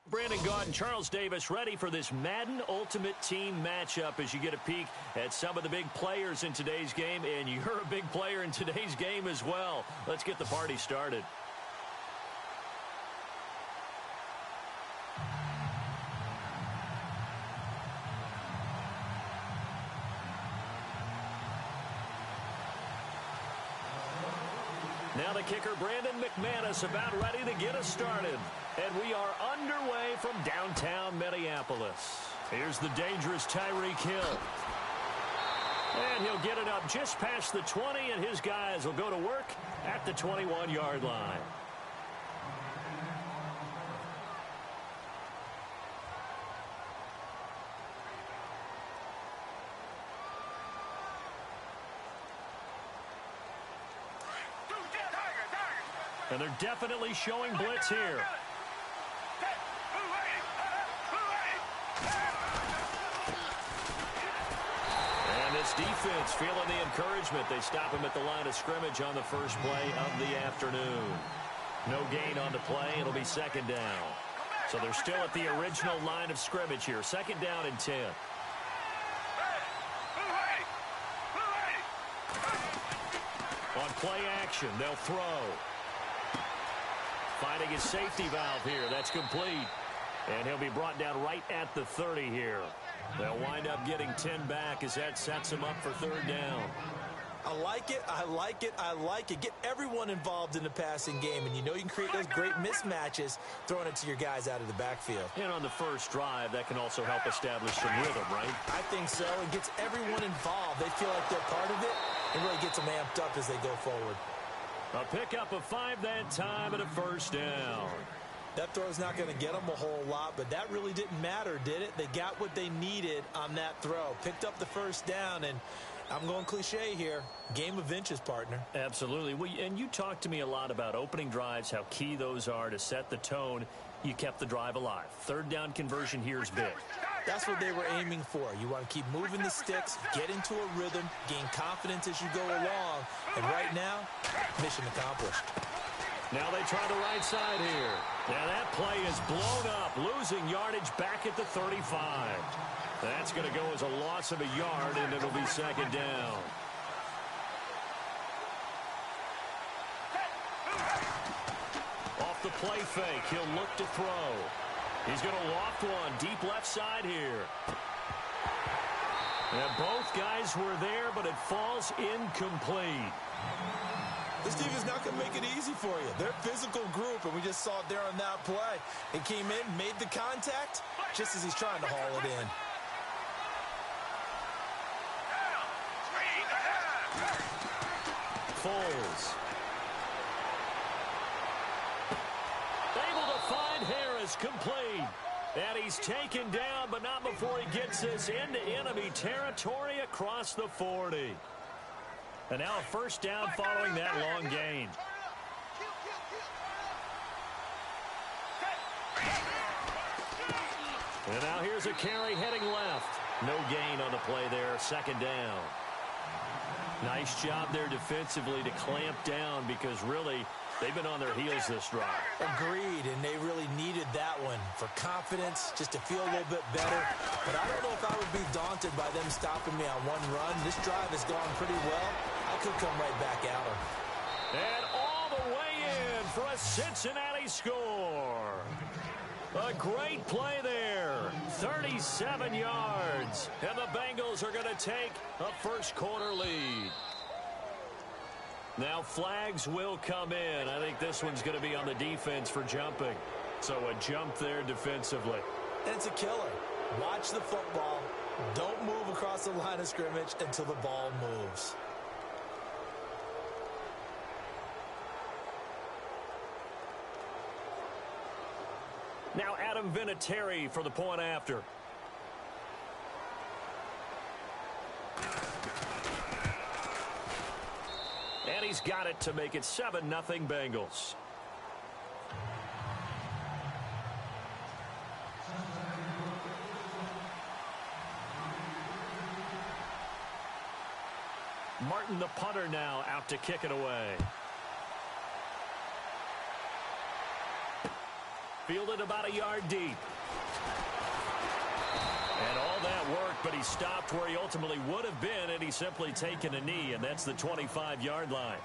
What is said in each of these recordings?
Brandon Gaud and Charles Davis ready for this Madden Ultimate Team matchup as you get a peek at some of the big players in today's game, and you're a big player in today's game as well. Let's get the party started. Now the kicker, Brandon McManus, about ready to get us started. And we are underway from downtown Minneapolis. Here's the dangerous Tyreek Hill. And he'll get it up just past the 20, and his guys will go to work at the 21-yard line. And they're definitely showing blitz here. And this defense feeling the encouragement. They stop him at the line of scrimmage on the first play of the afternoon. No gain on the play. It'll be second down. So they're still at the original line of scrimmage here. Second down and 10. On play action, they'll throw. Finding his safety valve here. That's complete. And he'll be brought down right at the 30 here. They'll wind up getting 10 back as that sets him up for third down. I like it. I like it. I like it. Get everyone involved in the passing game. And you know you can create those great mismatches throwing it to your guys out of the backfield. And on the first drive, that can also help establish some rhythm, right? I think so. It gets everyone involved. They feel like they're part of it. It really gets them amped up as they go forward. A pickup of 5 that time and a first down. That throw's not going to get them a whole lot, but that really didn't matter, did it? They got what they needed on that throw. Picked up the first down, and I'm going cliche here. Game of inches, partner. Absolutely. And you talked to me a lot about opening drives, how key those are to set the tone. You kept the drive alive. Third down conversion here is big. That's what they were aiming for. You want to keep moving the sticks, get into a rhythm, gain confidence as you go along. And right now, mission accomplished. Now they try the right side here. Now that play is blown up, losing yardage back at the 35. That's going to go as a loss of a yard, and it'll be second down. Off the play fake, he'll look to throw. He's going to loft one deep left side here. And both guys were there, but it falls incomplete. This team is not going to make it easy for you. They're a physical group, and we just saw it there on that play. It came in, made the contact, just as he's trying to haul it in. Foles. Able to find Harris, complete. And he's taken down, but not before he gets this into enemy territory across the 40. And now a first down following that long gain. And now here's a carry heading left. No gain on the play there, second down. Nice job there defensively to clamp down because really they've been on their heels this drive. Agreed, and they really needed that one for confidence, just to feel a little bit better. But I don't know if I would be daunted by them stopping me on one run. This drive has gone pretty well. I could come right back at them. And all the way in for a Cincinnati score. A great play there. 37 yards. And the Bengals are going to take a first quarter lead. Now flags will come in. I think this one's going to be on the defense for jumping. So a jump there defensively. And it's a killer. Watch the football. Don't move across the line of scrimmage until the ball moves. Now Adam Vinatieri for the point after. And he's got it to make it 7-0 Bengals. Martin, the punter, now out to kick it away. Fielded about a yard deep. And all that work, but he stopped where he ultimately would have been, and he's simply taken a knee, and that's the 25-yard line.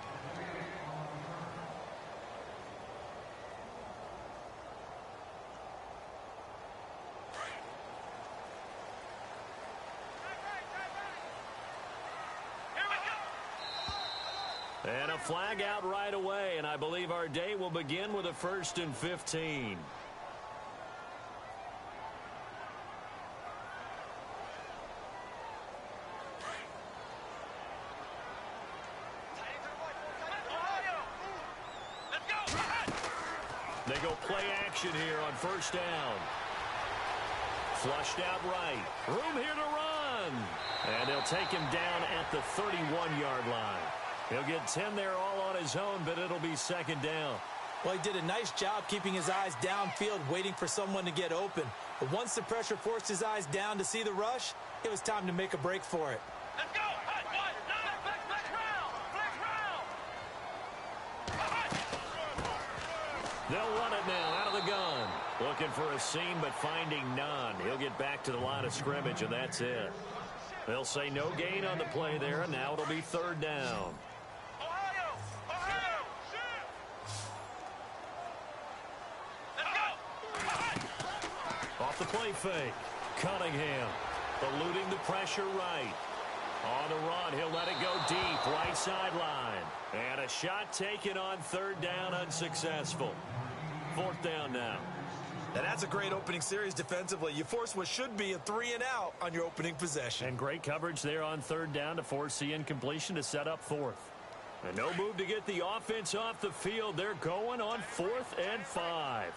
And a flag out right away, and I believe our day will begin with a 1st and 15. They go play action here on 1st down. Flushed out right. Room here to run. And they'll take him down at the 31-yard line. He'll get 10 there all on his own, but it'll be 2nd down. Well, he did a nice job keeping his eyes downfield, waiting for someone to get open. But once the pressure forced his eyes down to see the rush, it was time to make a break for it. Let's go! They'll run it now out of the gun. Looking for a seam, but finding none. He'll get back to the line of scrimmage, and that's it. They'll say no gain on the play there, and now it'll be 3rd down. Off the play fake. Cunningham eluding the pressure right. On the run, he'll let it go deep, right sideline. And a shot taken on 3rd down, unsuccessful. 4th down now. Now that's a great opening series defensively. You force what should be a 3-and-out on your opening possession. And great coverage there on 3rd down to force the incompletion to set up 4th. And no move to get the offense off the field. They're going on 4th and 5.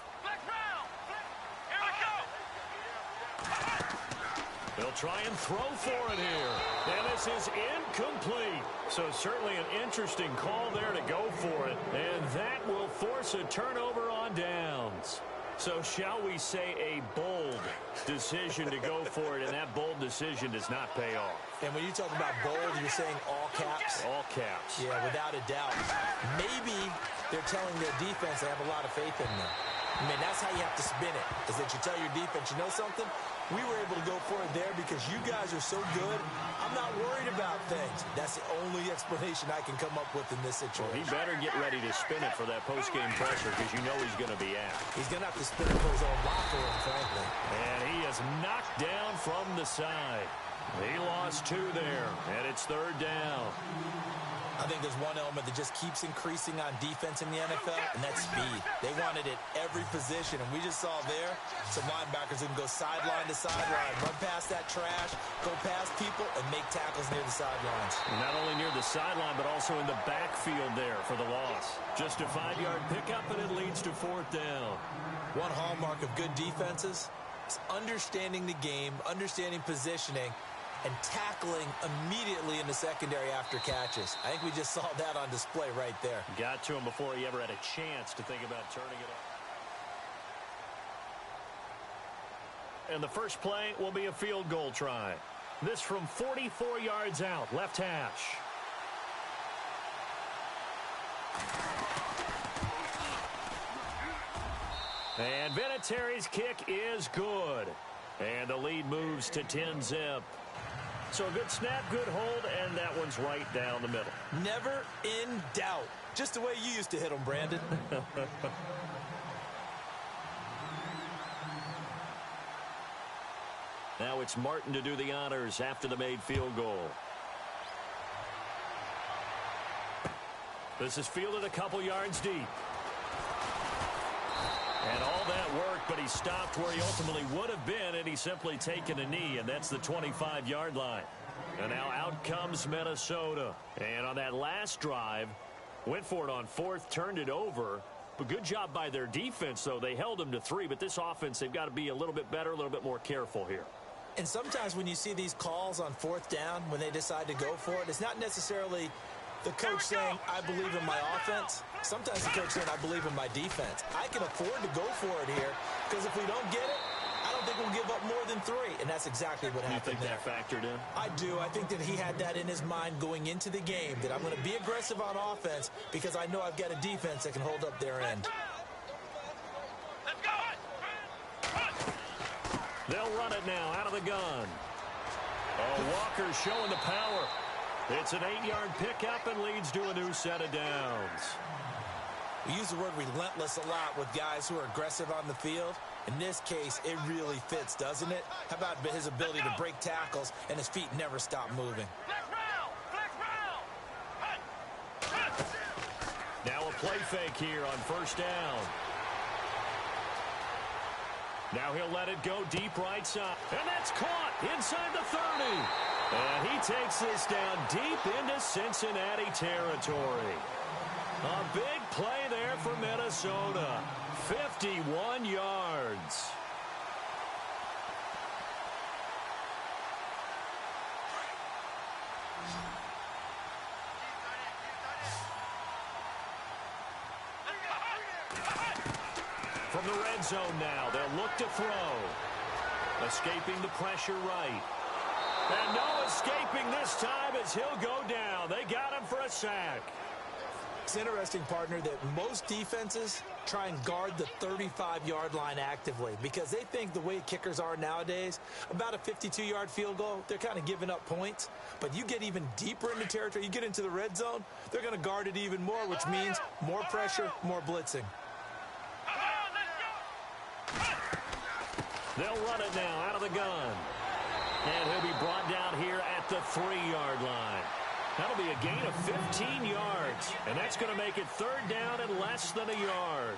They'll try and throw for it here. And this is incomplete. So certainly an interesting call there to go for it. And that will force a turnover on downs. So shall we say a bold decision to go for it, and that bold decision does not pay off. And when you talk about bold, you're saying all caps? All caps. Yeah, without a doubt. Maybe they're telling their defense they have a lot of faith in them. I mean, that's how you have to spin it, is that you tell your defense, you know something? We were able to go for it there because you guys are so good. I'm not worried about things. That's the only explanation I can come up with in this situation. Well, he better get ready to spin it for that post-game pressure because you know he's going to be out. He's going to have to spin it for his own locker room, frankly. And he is knocked down from the side. He lost 2 there, and it's 3rd down. I think there's one element that just keeps increasing on defense in the NFL, and that's speed. They want it at every position, and we just saw there some linebackers who can go sideline to sideline, run past that trash, go past people, and make tackles near the sidelines. Not only near the sideline, but also in the backfield there for the loss. Just a 5-yard pickup, and it leads to 4th down. One hallmark of good defenses is understanding the game, understanding positioning, and tackling immediately in the secondary after catches. I think we just saw that on display right there. Got to him before he ever had a chance to think about turning it up. And the first play will be a field goal try. This from 44 yards out, left hash. And Vinatieri's kick is good. And the lead moves to 10-zip. So a good snap, good hold, and that one's right down the middle. Never in doubt. Just the way you used to hit them, Brandon. Now it's Martin to do the honors after the made field goal. This is fielded a couple yards deep. And all that work, but he stopped where he ultimately would have been, and he's simply taken a knee, and that's the 25-yard line. And now out comes Minnesota. And on that last drive, went for it on fourth, turned it over. But good job by their defense, though. They held them to 3, but this offense, they've got to be a little bit better, a little bit more careful here. And sometimes when you see these calls on fourth down, when they decide to go for it, it's not necessarily the coach saying, I believe in my offense. Sometimes the coach saying, I believe in my defense. I can afford to go for it here because if we don't get it, I don't think we'll give up more than 3. And that's exactly what happened there. You think that factored in? I do. I think that he had that in his mind going into the game, that I'm going to be aggressive on offense because I know I've got a defense that can hold up their end. They'll run it now out of the gun. Oh, Walker showing the power. It's an 8-yard pickup and leads to a new set of downs. We use the word relentless a lot with guys who are aggressive on the field. In this case, it really fits, doesn't it? How about his ability to break tackles and his feet never stop moving? Now a play fake here on first down. Now he'll let it go deep right side. And that's caught inside the 30. And he takes this down deep into Cincinnati territory. A big play there for Minnesota. 51 yards. From the red zone now, they'll look to throw. Escaping the pressure right. And no escaping this time as he'll go down. They got him for a sack. It's interesting, partner, that most defenses try and guard the 35-yard line actively because they think the way kickers are nowadays, about a 52-yard field goal, they're kind of giving up points. But you get even deeper into territory, you get into the red zone, they're going to guard it even more, which means more pressure, more blitzing. They'll run it now out of the gun. And he'll be brought down here at the 3-yard line. That'll be a gain of 15 yards. And that's going to make it third down and less than a yard.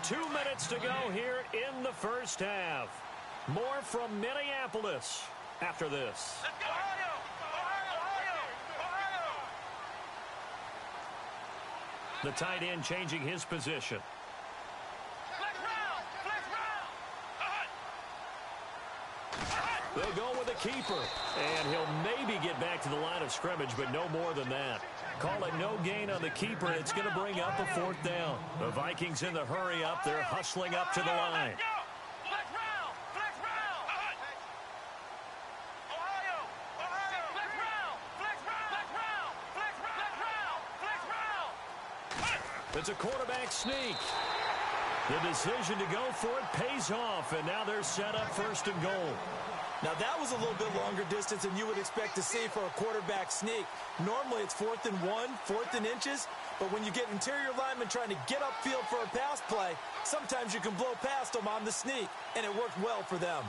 Two minutes to go here in the first half. More from Minneapolis after this. The tight end changing his position. They'll go with a keeper. And he'll maybe get back to the line of scrimmage, but no more than that. Call it no gain on the keeper. It's going to bring up a fourth down. The Vikings in the hurry up. They're hustling up to the line. It's a quarterback sneak. The decision to go for it pays off, and now they're set up first and goal. Now, that was a little bit longer distance than you would expect to see for a quarterback sneak. Normally, it's 4th and 1, 4th and inches, but when you get interior linemen trying to get upfield for a pass play, sometimes you can blow past them on the sneak, and it worked well for them.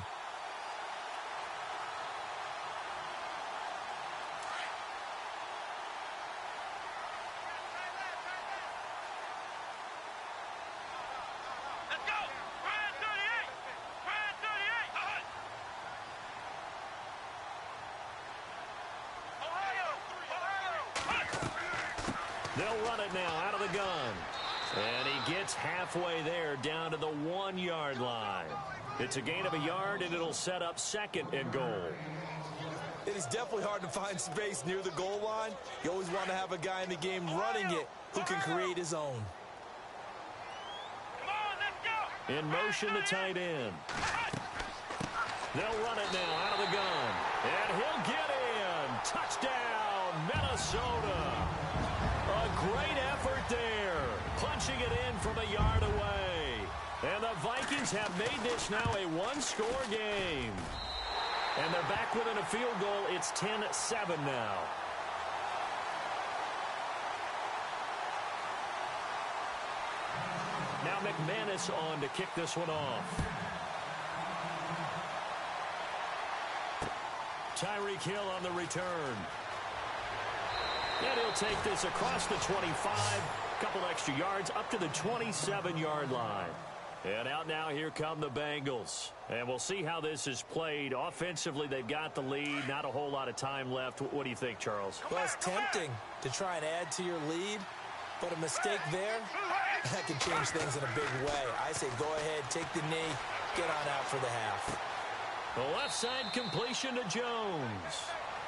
They'll run it now out of the gun. And he gets halfway there down to the 1-yard line. It's a gain of a yard, and it'll set up second and goal. It is definitely hard to find space near the goal line. You always want to have a guy in the game running it who can create his own. In motion, the tight end. They'll run it now out of the gun. And he'll get in. Touchdown, Minnesota. A great effort there. Punching it in from a yard away. And the Vikings have made this now a one-score game. And they're back within a field goal. It's 10-7 now. Now McManus on to kick this one off. Tyreek Hill on the return. And he'll take this across the 25. Couple extra yards up to the 27-yard line. And out now, here come the Bengals. And we'll see how this is played. Offensively, they've got the lead. Not a whole lot of time left. What do you think, Charles? Well, it's tempting to try and add to your lead, but a mistake there, that can change things in a big way. I say go ahead, take the knee, get on out for the half. The left side completion to Jones.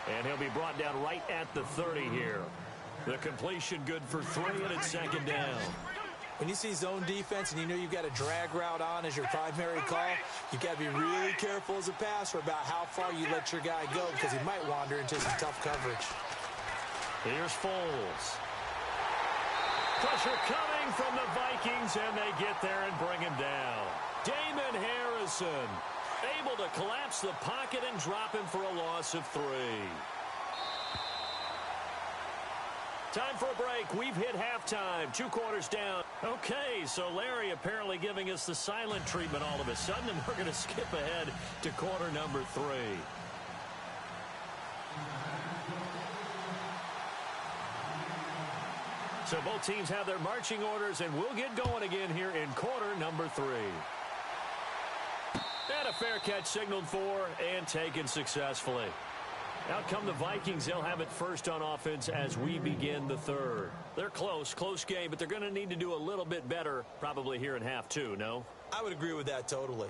And he'll be brought down right at the 30 here. The completion good for 3, and it's second down. When you see zone defense and you know you've got a drag route on as your primary call, you've got to be really careful as a passer about how far you let your guy go because he might wander into some tough coverage. Here's Foles. Pressure coming from the Vikings, and they get there and bring him down. Damon Harrison able to collapse the pocket and drop him for a loss of 3. Time for a break. We've hit halftime. 2 quarters down. Okay, so Larry apparently giving us the silent treatment all of a sudden, and we're going to skip ahead to quarter number 3. So both teams have their marching orders, and we'll get going again here in quarter number 3. And a fair catch signaled for and taken successfully. Out come the Vikings. They'll have it first on offense as we begin the third. They're close game, but they're going to need to do a little bit better probably here in half 2, no? I would agree with that totally.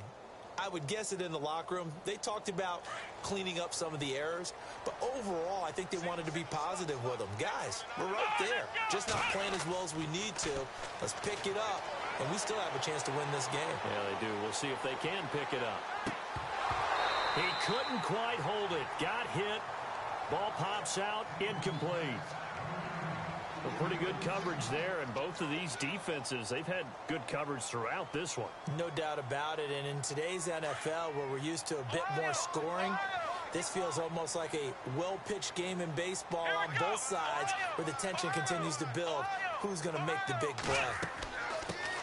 I would guess it in the locker room. They talked about cleaning up some of the errors, but overall, I think they wanted to be positive with them. Guys, we're right there. Just not playing as well as we need to. Let's pick it up, and we still have a chance to win this game. Yeah, they do. We'll see if they can pick it up. He couldn't quite hold it. Got hit. Ball pops out. Incomplete. A pretty good coverage there, and both of these defenses, they've had good coverage throughout this one. No doubt about it, and in today's NFL, where we're used to a bit more scoring, this feels almost like a well-pitched game in baseball on both sides, where the tension continues to build. Who's going to make the big play?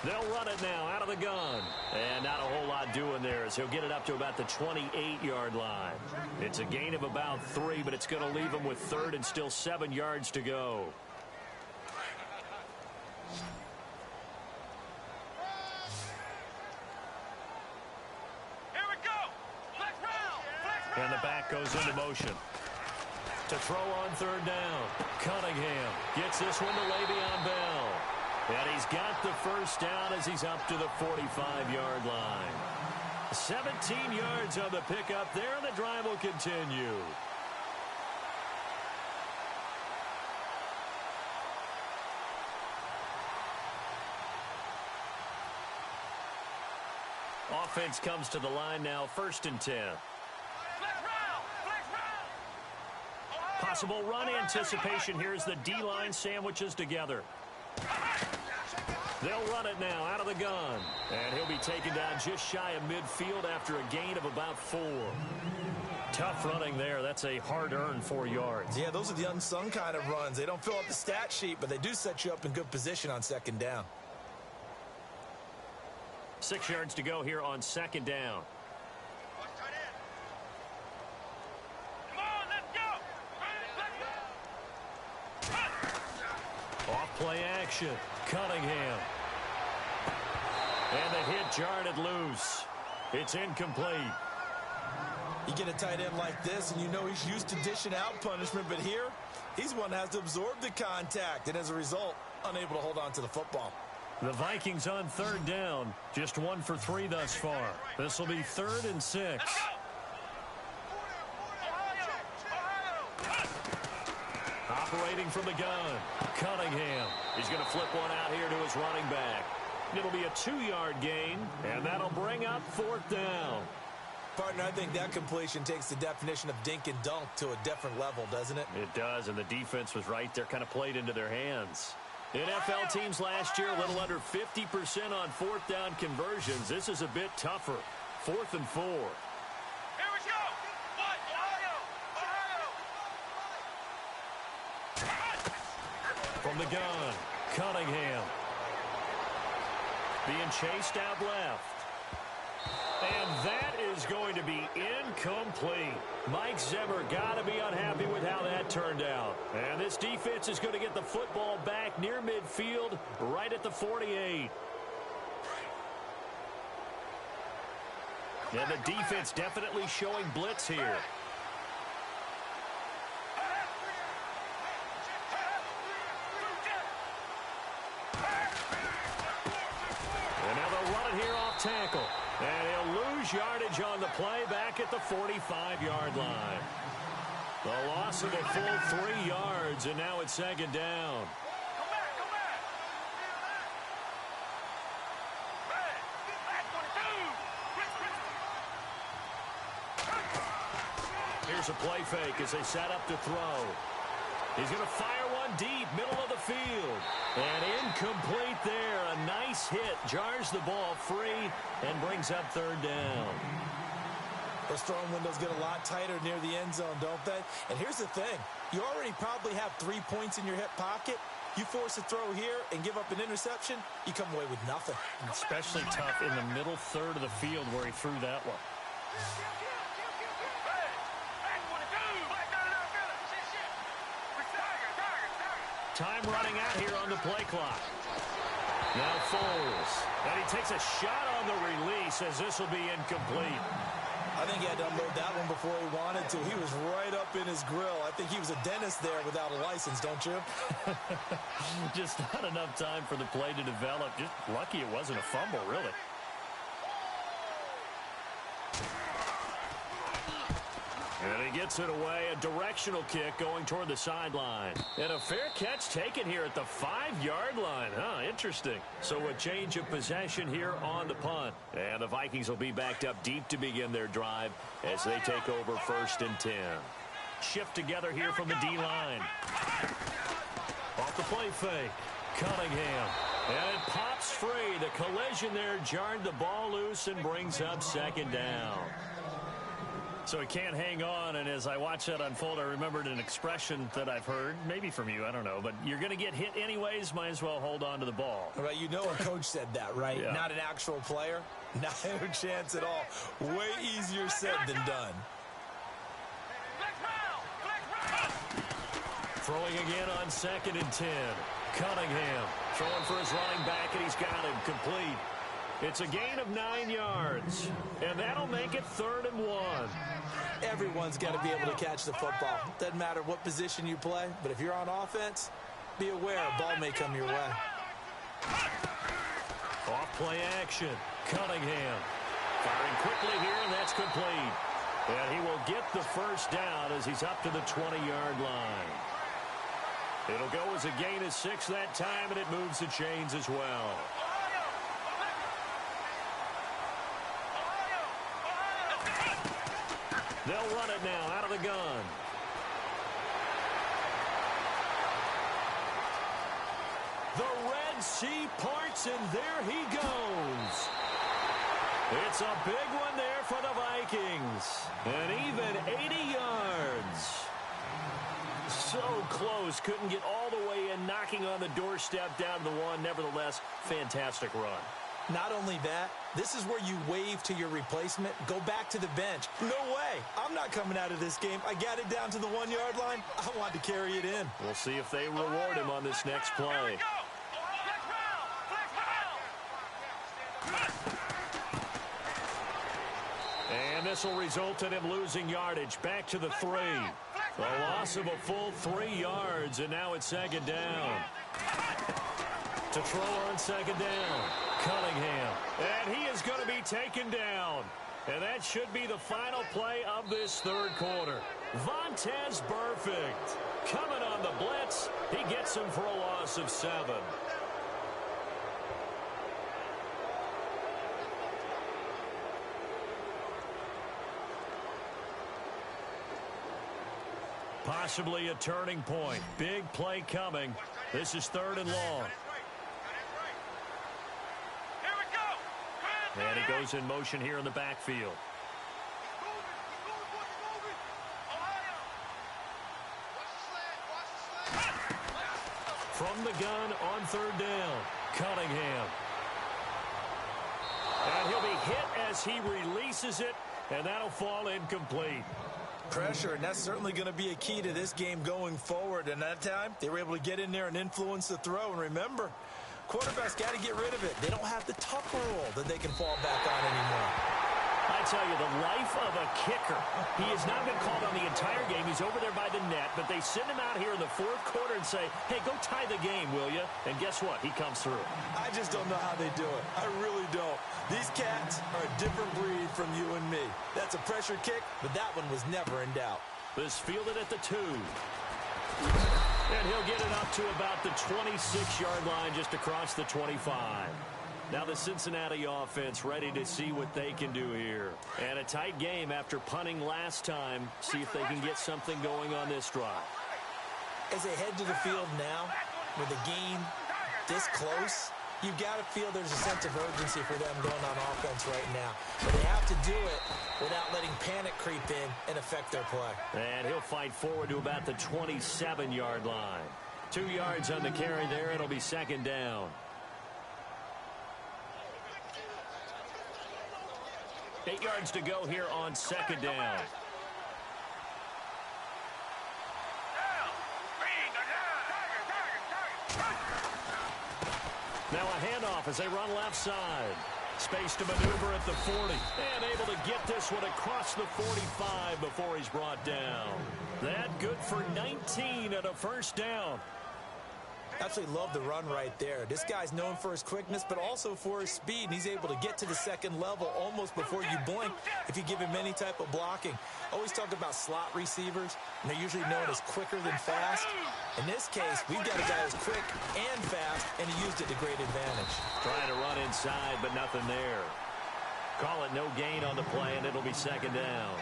They'll run it now out of the gun. And not a whole lot doing there as he'll get it up to about the 28-yard line. It's a gain of about 3, but it's going to leave him with 3rd and still 7 yards to go. Here we go. Flex round. And the back goes into motion. To throw on 3rd down. Cunningham gets this one to Le'Veon Bell. And he's got the first down as he's up to the 45-yard line. 17 yards on the pickup there, and the drive will continue. Offense comes to the line now, 1st and 10. Possible run anticipation here as the D-line sandwiches together. They'll run it now out of the gun. And he'll be taken down just shy of midfield after a gain of about 4. Tough running there. That's a hard-earned 4 yards. Yeah, those are the unsung kind of runs. They don't fill up the stat sheet, but they do set you up in good position on 2nd down. 6 yards to go here on 2nd down. Off-play action. Cunningham. And the hit jarred it loose. It's incomplete. You get a tight end like this, and you know he's used to dishing out punishment, but here, he's one that has to absorb the contact, and as a result, unable to hold on to the football. The Vikings on 3rd down. Just 1 for 3 thus far. This will be 3rd and 6. Operating from the gun. Cunningham. He's going to flip one out here to his running back. It'll be a 2-yard gain, and that'll bring up 4th down. Partner, I think that completion takes the definition of dink and dunk to a different level, doesn't it? It does, and the defense was right there, kind of played into their hands. NFL teams last year, a little under 50% on 4th down conversions. This is a bit tougher. 4th and 4. Here we go. From the gun, Cunningham. Being chased out left. And that is is going to be incomplete. Mike Zimmer got to be unhappy with how that turned out. And this defense is going to get the football back near midfield, right at the 48. And the defense definitely showing blitz here. And now they'll run it here off tackle. And he'll lose yardage on the play back at the 45-yard line. The loss of a full 3 yards, and now it's second down. Here's a play fake as they set up to throw. He's going to fire one deep, middle of the field. And incomplete there. A nice hit. Jars the ball free and brings up third down. Those throwing windows get a lot tighter near the end zone, don't they? And here's the thing. You already probably have 3 points in your hip pocket. You force a throw here and give up an interception, you come away with nothing. Especially tough in the middle third of the field where he threw that one. Time running out here on the play clock. Now Foles. And he takes a shot on the release as this will be incomplete. I think he had to unload that one before he wanted to. He was right up in his grill. I think he was a dentist there without a license, don't you? Just not enough time for the play to develop. Just lucky it wasn't a fumble, really. And he gets it away. A directional kick going toward the sideline. And a fair catch taken here at the 5-yard line. Huh, interesting. So a change of possession here on the punt. And the Vikings will be backed up deep to begin their drive as they take over 1st and 10. Shift together here from the D-line. Off the play fake. Cunningham. And it pops free. The collision there jarred the ball loose and brings up second down. So he can't hang on, and as I watch that unfold, I remembered an expression that I've heard, maybe from you, I don't know, but you're going to get hit anyways, might as well hold on to the ball. Right, you know a coach said that, right? Yeah. Not an actual player. Not a chance at all. Way easier said than done. Throwing again on 2nd and 10. Cunningham throwing for his running back, and he's got him complete. It's a gain of 9 yards, and that'll make it 3rd and 1. Everyone's got to be able to catch the football. Doesn't matter what position you play, but if you're on offense, be aware a ball may come your way. Off play action. Cunningham firing quickly here, and that's complete. And he will get the first down as he's up to the 20-yard line. It'll go as a gain of 6 that time, and it moves the chains as well. They'll run it now out of the gun. The Red Sea parts, and there he goes. It's a big one there for the Vikings. And even 80 yards. So close. Couldn't get all the way in, knocking on the doorstep down to the 1. Nevertheless, fantastic run. Not only that, this is where you wave to your replacement, go back to the bench. No way. I'm not coming out of this game. I got it down to the 1-yard line. I want to carry it in. We'll see if they reward him on this next play. And this will result in him losing yardage back to the 3. A loss of a full 3 yards, and now it's 2nd down. To throw on 2nd down. Cunningham. And he is going to be taken down. And that should be the final play of this 3rd quarter. Vontaze Burfict coming on the blitz. He gets him for a loss of 7. Possibly a turning point. Big play coming. This is 3rd and long. And he goes in motion here in the backfield. From the gun on 3rd down, Cunningham. And he'll be hit as he releases it. And that'll fall incomplete. Pressure, and that's certainly going to be a key to this game going forward. And that time, they were able to get in there and influence the throw. And remember, quarterbacks got to get rid of it. They don't have the tuck rule that they can fall back on anymore. I tell you, the life of a kicker. He has not been called on the entire game. He's over there by the net, but they send him out here in the fourth quarter and say, hey, go tie the game, will you? And guess what? He comes through. I just don't know how they do it. I really don't. These cats are a different breed from you and me. That's a pressure kick, but that one was never in doubt. This fielded at the 2. And he'll get it up to about the 26-yard line, just across the 25. Now the Cincinnati offense ready to see what they can do here. And a tight game after punting last time. See if they can get something going on this drive. As they head to the field now, with the game this close, you've got to feel there's a sense of urgency for them going on offense right now. But they have to do it without letting panic creep in and affect their play. And he'll fight forward to about the 27-yard line. 2 yards on the carry there. It'll be second down. 8 yards to go here on second down. Now a handoff as they run left side. Space to maneuver at the 40. And able to get this one across the 45 before he's brought down. That good for 19 at a first down. Absolutely love the run right there. This guy's known for his quickness, but also for his speed. And he's able to get to the second level almost before you blink if you give him any type of blocking. Always talk about slot receivers, and they're usually known as quicker than fast. In this case, we've got a guy who's quick and fast, and he used it to great advantage. Trying to run inside, but nothing there. Call it no gain on the play, and it'll be second down.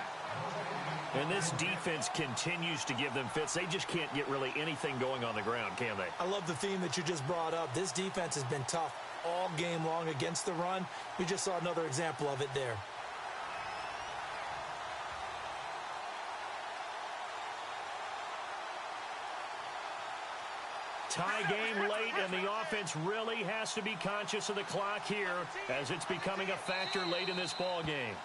And this defense continues to give them fits. They just can't get really anything going on the ground, can they? I love the theme that you just brought up. This defense has been tough all game long against the run. We just saw another example of it there. Tie game late, and the offense really has to be conscious of the clock here as it's becoming a factor late in this ball game.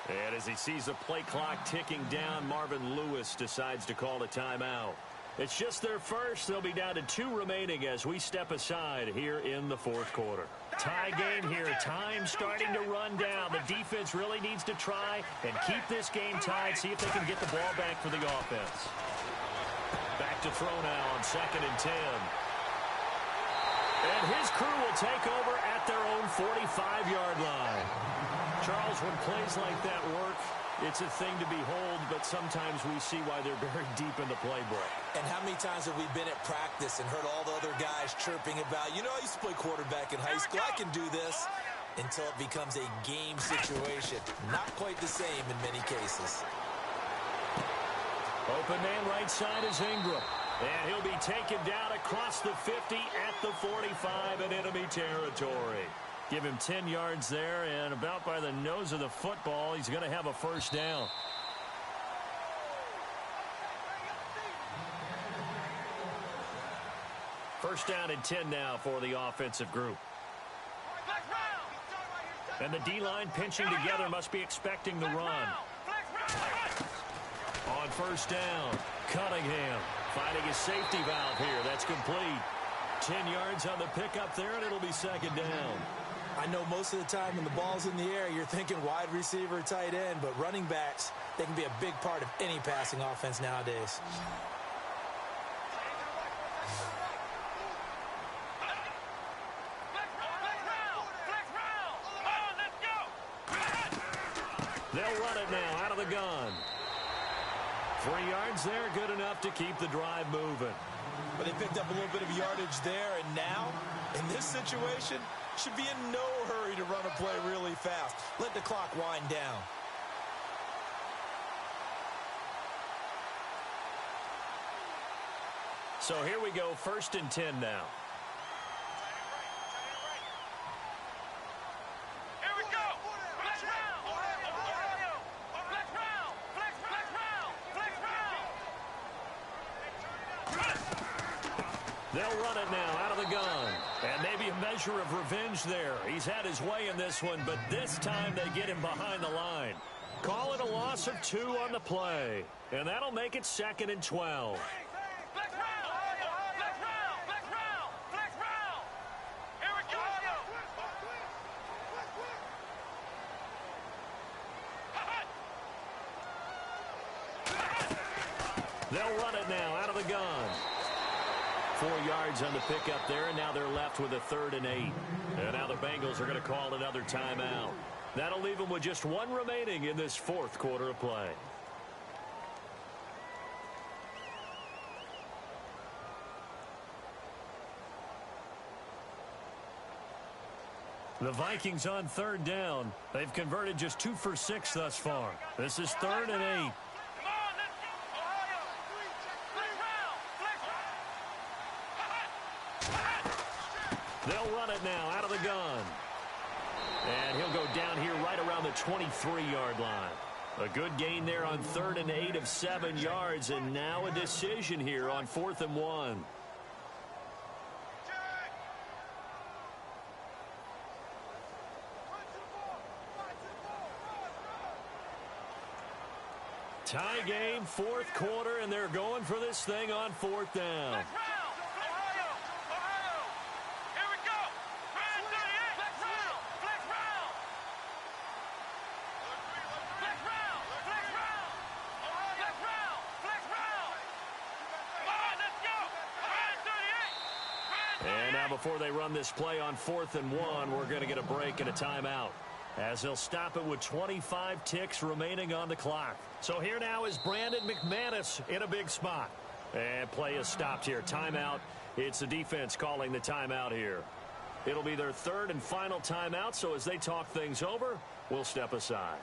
And as he sees the play clock ticking down, Marvin Lewis decides to call a timeout. It's just their first. They'll be down to 2 remaining as we step aside here in the fourth quarter. Tie game here. Time starting to run down. The defense really needs to try and keep this game tied, see if they can get the ball back for the offense. Back to throw now on 2nd and 10. And his crew will take over at their own 45-yard line. Charles, when plays like that work, it's a thing to behold, but sometimes we see why they're very deep in the playbook. And how many times have we been at practice and heard all the other guys chirping about, you know, I used to play quarterback in high school, I can do this, until it becomes a game situation. Not quite the same in many cases. Open man right side is Ingram. And he'll be taken down across the 50 at the 45 in enemy territory. Give him 10 yards there, and about by the nose of the football, he's going to have a first down. First down and 10 now for the offensive group. And the D-line pinching together must be expecting the run. On first down, Cunningham finding his safety valve here. That's complete. 10 yards on the pickup there, and it'll be second down. I know most of the time when the ball's in the air, you're thinking wide receiver, tight end, but running backs, they can be a big part of any passing offense nowadays. They'll run it now out of the gun. 3 yards there, good enough to keep the drive moving. But they picked up a little bit of yardage there, and now, in this situation, should be in no hurry to run a play really fast. Let the clock wind down. So here we go, 1st and 10 now. Here we go. Flex round. Flex round. Flex round. They'll run it now out of the gun. And maybe a measure of revenge there. He's had his way in this one, but this time they get him behind the line. Call it a loss of 2 on the play. And that'll make it 2nd and 12. Flex round! Flex round! Flex round! Flex round! Here we go! They'll run it now out of the gun. 4 yards on the pickup there, and now they're left with a 3rd and 8. And now the Bengals are going to call another timeout. That'll leave them with just 1 remaining in this 4th quarter of play. The Vikings on 3rd down. They've converted just 2 for 6 thus far. This is 3rd and 8. Come on, let's go! Ohio! Flex round! Flex round! They'll run it now out of the gun. And he'll go down here right around the 23-yard line. A good gain there on 3rd and 8 of 7 yards, and now a decision here on 4th and 1. Tie game, 4th quarter, and they're going for this thing on 4th down. Flex round! Ohio! Ohio! Here we go! Round 38! Flex round! Flex round! Flex round! Flex round! Ohio! Flex round! Flex round! Come on, let's go! Round 38! And now before they run this play on 4th and 1, we're going to get a break and a timeout, as they'll stop it with 25 ticks remaining on the clock. So here now is Brandon McManus in a big spot. And play is stopped here. Timeout. It's the defense calling the timeout here. It'll be their 3rd and final timeout, so as they talk things over, we'll step aside.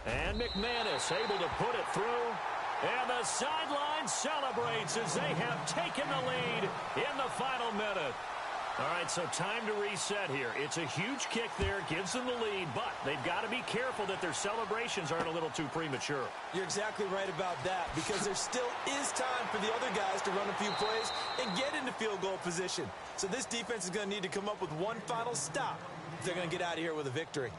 And McManus able to put it through. And the sideline celebrates as they have taken the lead in the final minute. All right, so time to reset here. It's a huge kick there, gives them the lead, but they've got to be careful that their celebrations aren't a little too premature. You're exactly right about that, because there still is time for the other guys to run a few plays and get into field goal position. So this defense is going to need to come up with one final stop if they're going to get out of here with a victory.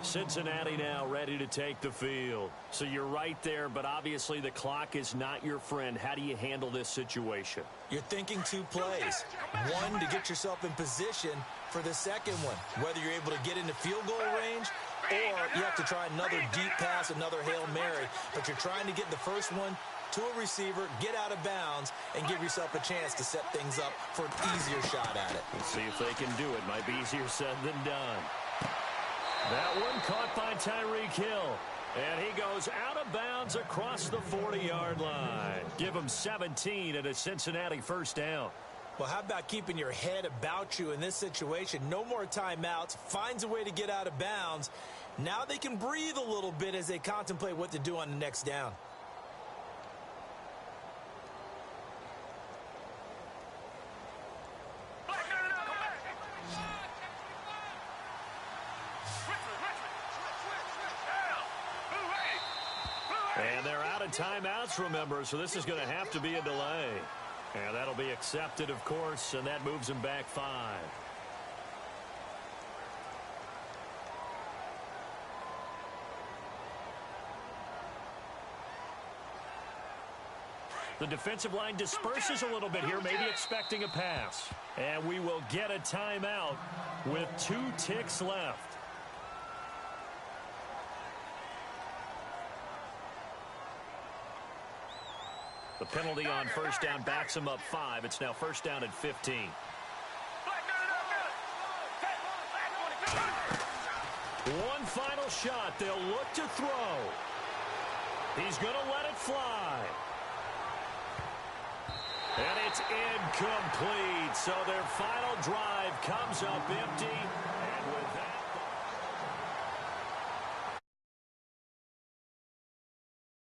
Cincinnati now ready to take the field. So you're right there, but obviously the clock is not your friend. How do you handle this situation? You're thinking 2 plays. One, to get yourself in position for the second one, whether you're able to get into field goal range or you have to try another deep pass, another Hail Mary. But you're trying to get the first one to a receiver, get out of bounds, and give yourself a chance to set things up for an easier shot at it. Let's see if they can do it. Might be easier said than done. That one caught by Tyreek Hill. And he goes out of bounds across the 40-yard line. Give him 17 and a Cincinnati first down. Well, how about keeping your head about you in this situation? No more timeouts. Finds a way to get out of bounds. Now they can breathe a little bit as they contemplate what to do on the next down. And they're out of timeouts, remember, so this is going to have to be a delay. And that'll be accepted, of course, and that moves them back 5. The defensive line disperses a little bit here, maybe expecting a pass. And we will get a timeout with 2 ticks left. The penalty on first down backs them up 5. It's now first down at 15. One final shot. They'll look to throw. He's going to let it fly. And it's incomplete. So their final drive comes up empty.